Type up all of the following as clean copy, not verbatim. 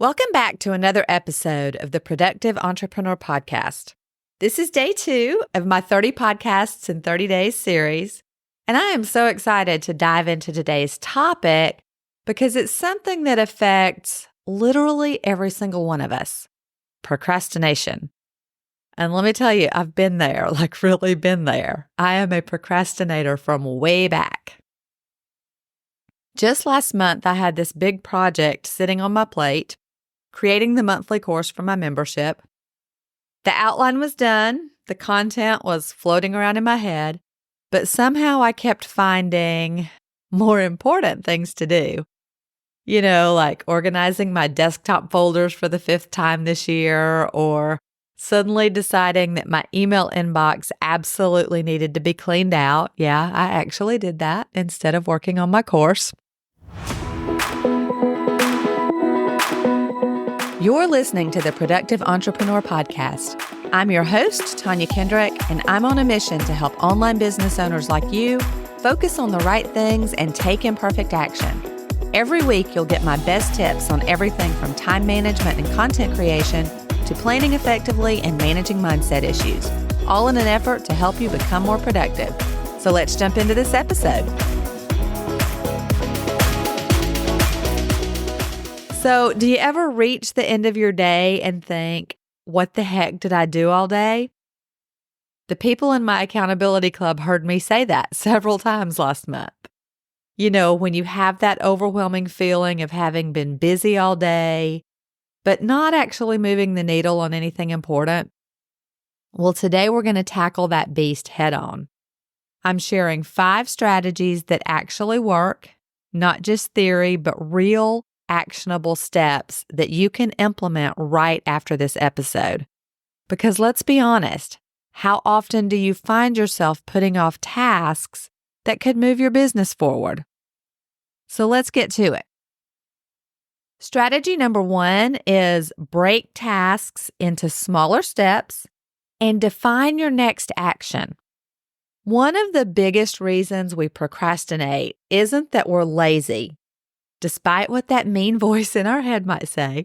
Welcome back to another episode of the Productive Entrepreneur Podcast. This is day 2 of my 30 podcasts in 30 days series, and I am so excited to dive into today's topic because it's something that affects literally every single one of us: procrastination. And let me tell you, I've been there, really been there. I am a procrastinator from way back. Just last month, I had this big project sitting on my plate, creating the monthly course for my membership. The outline was done, the content was floating around in my head, but somehow I kept finding more important things to do. Like organizing my desktop folders for the 5th time this year, or suddenly deciding that my email inbox absolutely needed to be cleaned out. Yeah, I actually did that instead of working on my course. You're listening to the Productive Entrepreneur Podcast. I'm your host, Tonia Kendrick, and I'm on a mission to help online business owners like you focus on the right things and take imperfect action. Every week, you'll get my best tips on everything from time management and content creation to planning effectively and managing mindset issues, all in an effort to help you become more productive. So let's jump into this episode. So, do you ever reach the end of your day and think, what the heck did I do all day? The people in my accountability club heard me say that several times last month. When you have that overwhelming feeling of having been busy all day, but not actually moving the needle on anything important. Well, today we're going to tackle that beast head on. I'm sharing 5 strategies that actually work, not just theory, but real actionable steps that you can implement right after this episode. Because let's be honest, how often do you find yourself putting off tasks that could move your business forward? So let's get to it. Strategy number 1 is break tasks into smaller steps and define your next action. One of the biggest reasons we procrastinate isn't that we're lazy, despite what that mean voice in our head might say.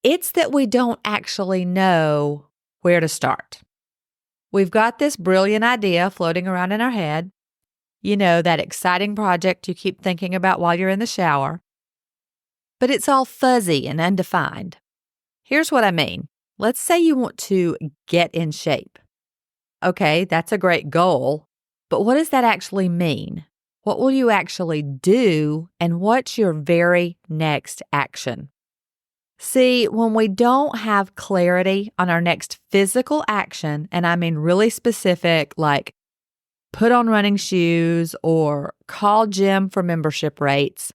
It's that we don't actually know where to start. We've got this brilliant idea floating around in our head, that exciting project you keep thinking about while you're in the shower, but it's all fuzzy and undefined. Here's what I mean. Let's say you want to get in shape. Okay, that's a great goal, but what does that actually mean? What will you actually do, and what's your very next action? See, when we don't have clarity on our next physical action, and I mean really specific, like put on running shoes or call gym for membership rates,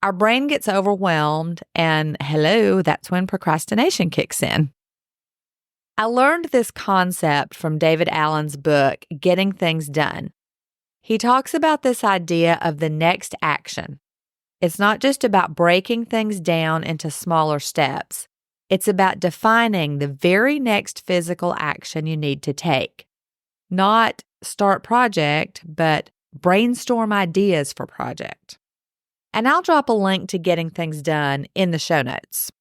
our brain gets overwhelmed, and hello, that's when procrastination kicks in. I learned this concept from David Allen's book, Getting Things Done. He talks about this idea of the next action. It's not just about breaking things down into smaller steps. It's about defining the very next physical action you need to take. Not start project, but brainstorm ideas for project. And I'll drop a link to Getting Things Done in the show notes.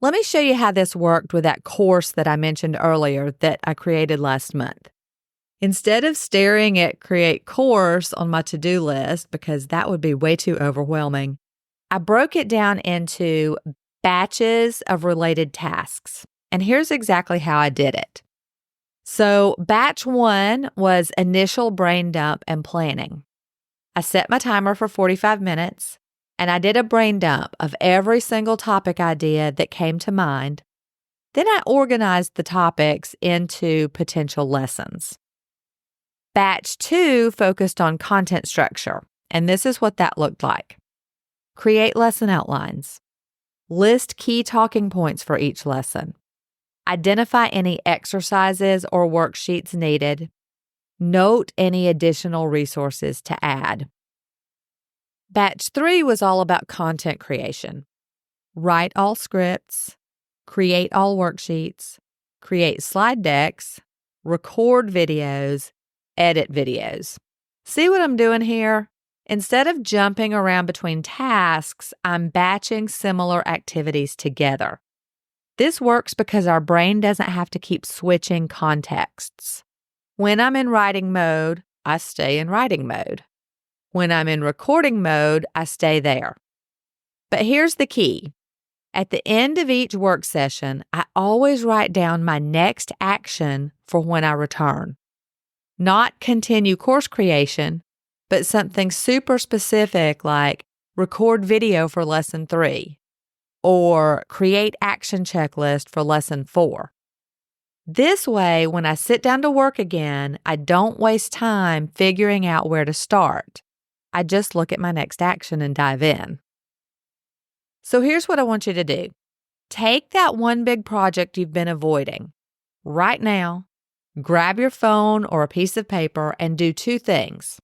Let me show you how this worked with that course that I mentioned earlier that I created last month. Instead of staring at Create Course on my to-do list, because that would be way too overwhelming, I broke it down into batches of related tasks. And here's exactly how I did it. So batch 1 was initial brain dump and planning. I set my timer for 45 minutes, and I did a brain dump of every single topic idea that came to mind. Then I organized the topics into potential lessons. Batch 2 focused on content structure, and this is what that looked like. Create lesson outlines. List key talking points for each lesson. Identify any exercises or worksheets needed. Note any additional resources to add. Batch 3 was all about content creation. Write all scripts, create all worksheets, create slide decks, record videos, edit videos. See what I'm doing here? Instead of jumping around between tasks, I'm batching similar activities together. This works because our brain doesn't have to keep switching contexts. When I'm in writing mode, I stay in writing mode. When I'm in recording mode, I stay there. But here's the key. At the end of each work session, I always write down my next action for when I return. Not continue course creation, but something super specific like record video for lesson 3 or create action checklist for lesson 4. This way, when I sit down to work again, I don't waste time figuring out where to start. I just look at my next action and dive in. So here's what I want you to do. Take that one big project you've been avoiding right now, grab your phone or a piece of paper and do 2 things.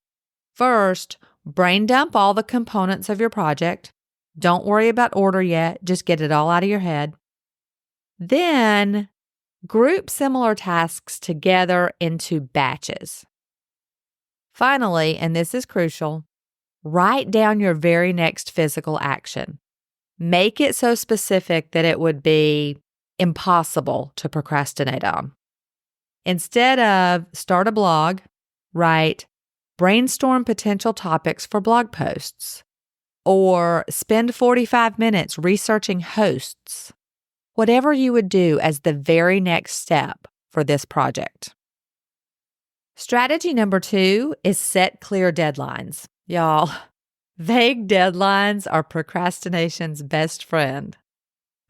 First, brain dump all the components of your project. Don't worry about order yet, just get it all out of your head. Then, group similar tasks together into batches. Finally, and this is crucial, write down your very next physical action. Make it so specific that it would be impossible to procrastinate on. Instead of start a blog, write brainstorm potential topics for blog posts or spend 45 minutes researching hosts. Whatever you would do as the very next step for this project. Strategy number 2 is set clear deadlines. Y'all, vague deadlines are procrastination's best friend.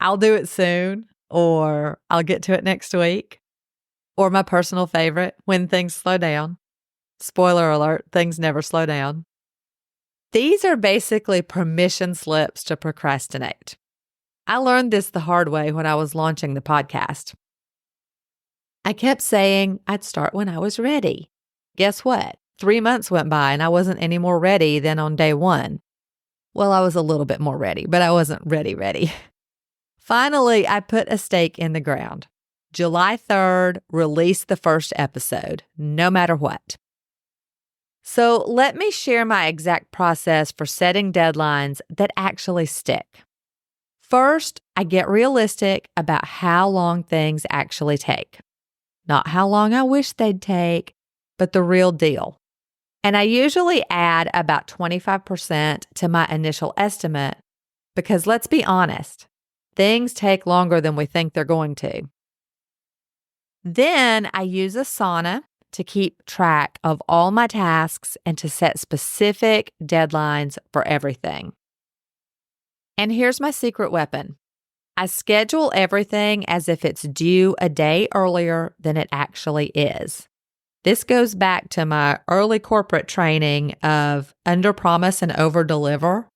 I'll do it soon, or I'll get to it next week, or my personal favorite, when things slow down. Spoiler alert, things never slow down. These are basically permission slips to procrastinate. I learned this the hard way when I was launching the podcast. I kept saying I'd start when I was ready. Guess what? 3 months went by and I wasn't any more ready than on day 1. Well, I was a little bit more ready, but I wasn't ready. Finally, I put a stake in the ground. July 3rd, release the first episode, no matter what. So let me share my exact process for setting deadlines that actually stick. First, I get realistic about how long things actually take. Not how long I wish they'd take, but the real deal. And I usually add about 25% to my initial estimate because let's be honest, things take longer than we think they're going to. Then I use Asana to keep track of all my tasks and to set specific deadlines for everything. And here's my secret weapon. I schedule everything as if it's due a day earlier than it actually is. This goes back to my early corporate training of under-promise and over-deliver.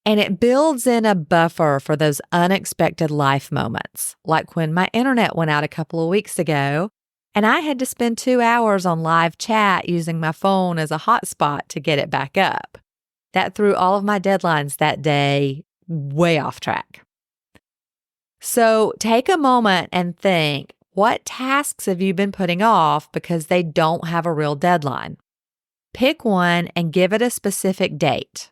And it builds in a buffer for those unexpected life moments, like when my internet went out a couple of weeks ago, and I had to spend 2 hours on live chat using my phone as a hotspot to get it back up. That threw all of my deadlines that day way off track. So take a moment and think, what tasks have you been putting off because they don't have a real deadline? Pick one and give it a specific date.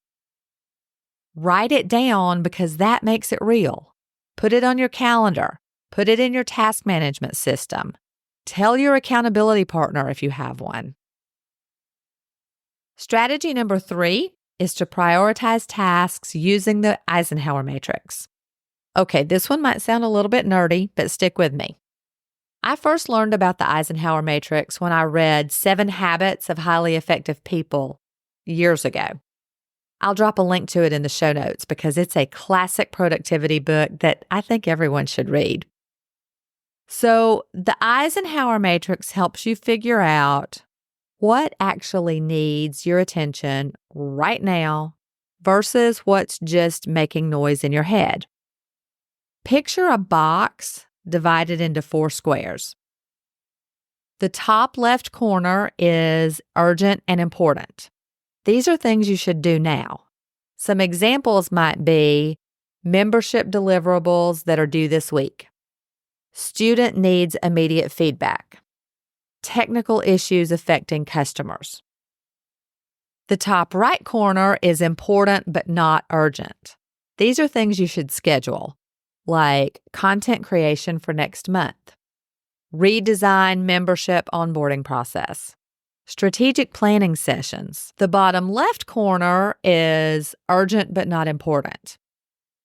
Write it down because that makes it real. Put it on your calendar. Put it in your task management system. Tell your accountability partner if you have one. Strategy number 3 is to prioritize tasks using the Eisenhower matrix. Okay, this one might sound a little bit nerdy, but stick with me. I first learned about the Eisenhower matrix when I read 7 Habits of Highly Effective People years ago. I'll drop a link to it in the show notes because it's a classic productivity book that I think everyone should read. So the Eisenhower matrix helps you figure out what actually needs your attention right now versus what's just making noise in your head. Picture a box divided into 4 squares. The top left corner is urgent and important. These are things you should do now. Some examples might be membership deliverables that are due this week. Student needs immediate feedback. Technical issues affecting customers. The top right corner is important but not urgent. These are things you should schedule, like content creation for next month, redesign membership onboarding process, strategic planning sessions. The bottom left corner is urgent but not important.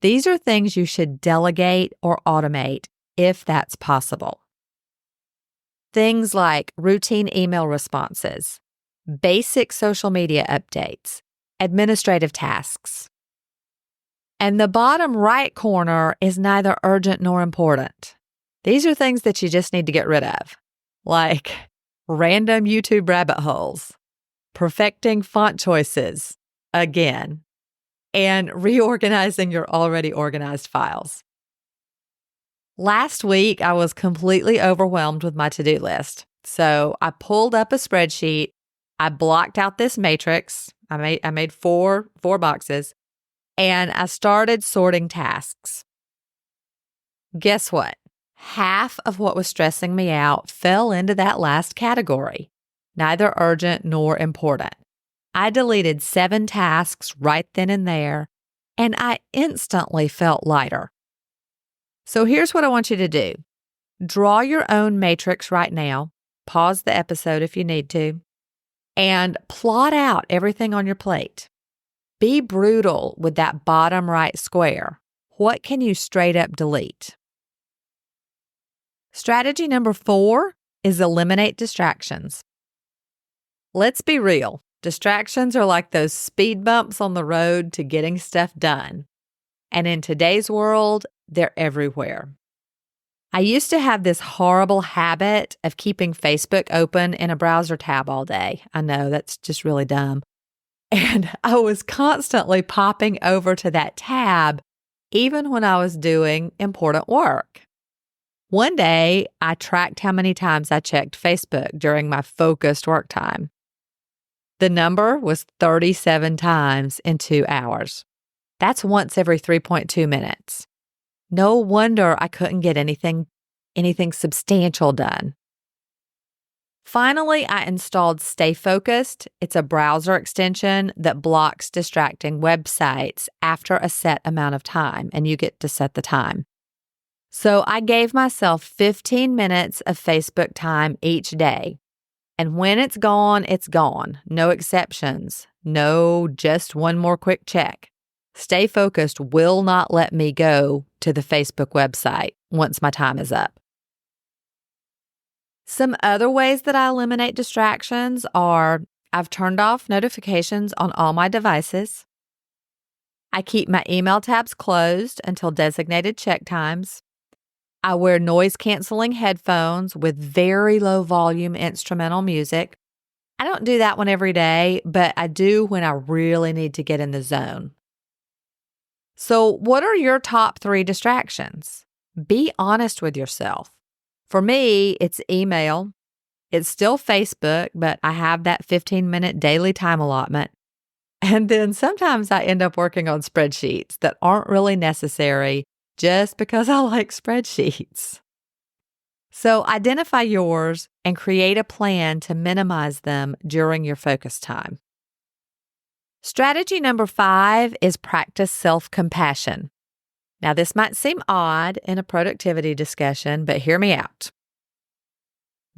These are things you should delegate or automate if that's possible. Things like routine email responses, basic social media updates, administrative tasks. And the bottom right corner is neither urgent nor important. These are things that you just need to get rid of, like random YouTube rabbit holes, perfecting font choices, again, and reorganizing your already organized files. Last week, I was completely overwhelmed with my to-do list. So I pulled up a spreadsheet. I blocked out this matrix. I made four boxes, and I started sorting tasks. Guess what? Half of what was stressing me out fell into that last category, neither urgent nor important. I deleted 7 tasks right then and there, and I instantly felt lighter. So here's what I want you to do. Draw your own matrix right now. Pause the episode if you need to, and plot out everything on your plate. Be brutal with that bottom right square. What can you straight up delete? Strategy number 4 is eliminate distractions. Let's be real. Distractions are like those speed bumps on the road to getting stuff done. And in today's world, they're everywhere. I used to have this horrible habit of keeping Facebook open in a browser tab all day. I know that's just really dumb. And I was constantly popping over to that tab, even when I was doing important work. One day, I tracked how many times I checked Facebook during my focused work time. The number was 37 times in 2 hours. That's once every 3.2 minutes. No wonder I couldn't get anything substantial done. Finally, I installed Stay Focused. It's a browser extension that blocks distracting websites after a set amount of time, and you get to set the time. So I gave myself 15 minutes of Facebook time each day. And when it's gone, it's gone. No exceptions. No, just one more quick check. Stay Focused will not let me go to the Facebook website once my time is up. Some other ways that I eliminate distractions are I've turned off notifications on all my devices. I keep my email tabs closed until designated check times. I wear noise-canceling headphones with very low volume instrumental music. I don't do that one every day, but I do when I really need to get in the zone. So, what are your top 3 distractions? Be honest with yourself. For me, it's email. It's still Facebook, but I have that 15-minute daily time allotment. And then sometimes I end up working on spreadsheets that aren't really necessary just because I like spreadsheets. So identify yours and create a plan to minimize them during your focus time. Strategy number 5 is practice self-compassion. Now, this might seem odd in a productivity discussion, but hear me out.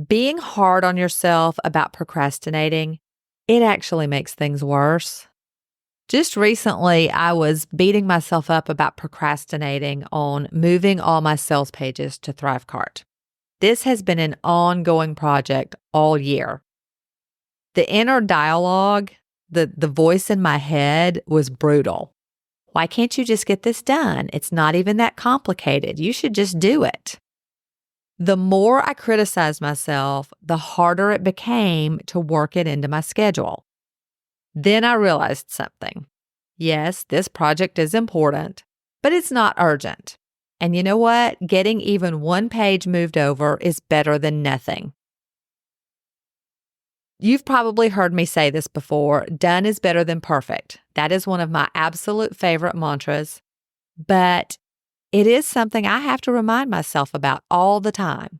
Being hard on yourself about procrastinating, it actually makes things worse. Just recently, I was beating myself up about procrastinating on moving all my sales pages to Thrivecart. This has been an ongoing project all year. The inner dialogue, the voice in my head was brutal. Why can't you just get this done? It's not even that complicated. You should just do it. The more I criticized myself, the harder it became to work it into my schedule. Then I realized something. Yes, this project is important, but it's not urgent. And you know what? Getting even one page moved over is better than nothing. You've probably heard me say this before, done is better than perfect. That is one of my absolute favorite mantras, but it is something I have to remind myself about all the time.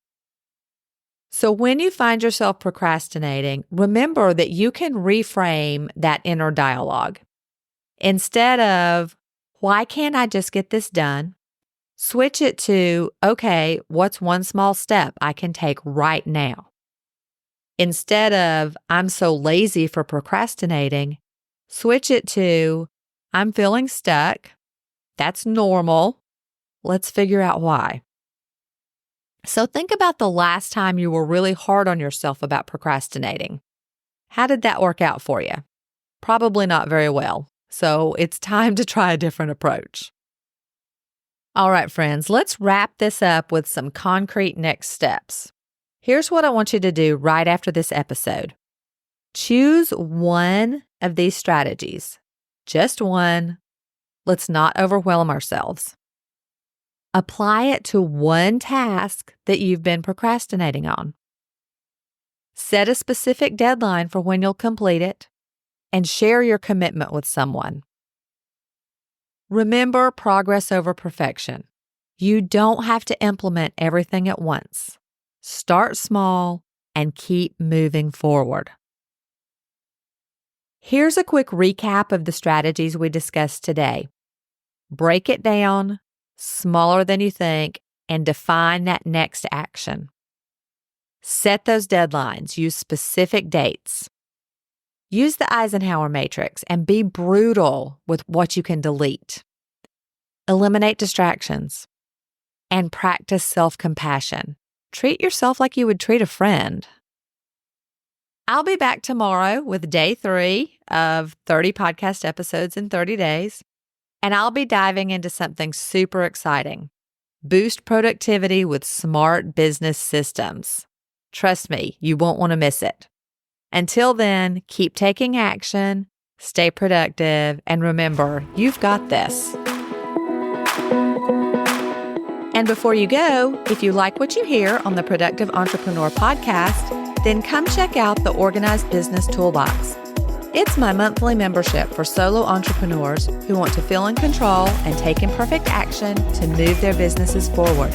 So when you find yourself procrastinating, remember that you can reframe that inner dialogue. Instead of, why can't I just get this done? Switch it to, okay, what's one small step I can take right now? Instead of, I'm so lazy for procrastinating, switch it to, I'm feeling stuck. That's normal. Let's figure out why. So think about the last time you were really hard on yourself about procrastinating. How did that work out for you? Probably not very well. So it's time to try a different approach. All right, friends, let's wrap this up with some concrete next steps. Here's what I want you to do right after this episode. Choose one of these strategies. Just one. Let's not overwhelm ourselves. Apply it to one task that you've been procrastinating on. Set a specific deadline for when you'll complete it, and share your commitment with someone. Remember progress over perfection. You don't have to implement everything at once. Start small and keep moving forward. Here's a quick recap of the strategies we discussed today. Break it down, smaller than you think, and define that next action. Set those deadlines. Use specific dates. Use the Eisenhower matrix and be brutal with what you can delete. Eliminate distractions and practice self-compassion. Treat yourself like you would treat a friend. I'll be back tomorrow with day 3 of 30 podcast episodes in 30 days, and I'll be diving into something super exciting. Boost productivity with smart business systems. Trust me, you won't want to miss it. Until then, keep taking action, stay productive, and remember, you've got this. And before you go, if you like what you hear on the Productive Entrepreneur podcast, then come check out the Organized Business Toolbox. It's my monthly membership for solo entrepreneurs who want to feel in control and take imperfect action to move their businesses forward.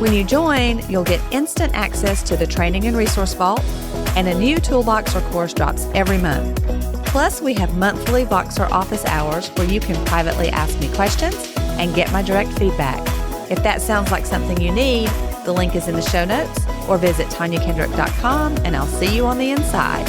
When you join, you'll get instant access to the training and resource vault, and a new toolbox or course drops every month. Plus, we have monthly Voxer office hours where you can privately ask me questions and get my direct feedback. If that sounds like something you need, the link is in the show notes, or visit toniakendrick.com, and I'll see you on the inside.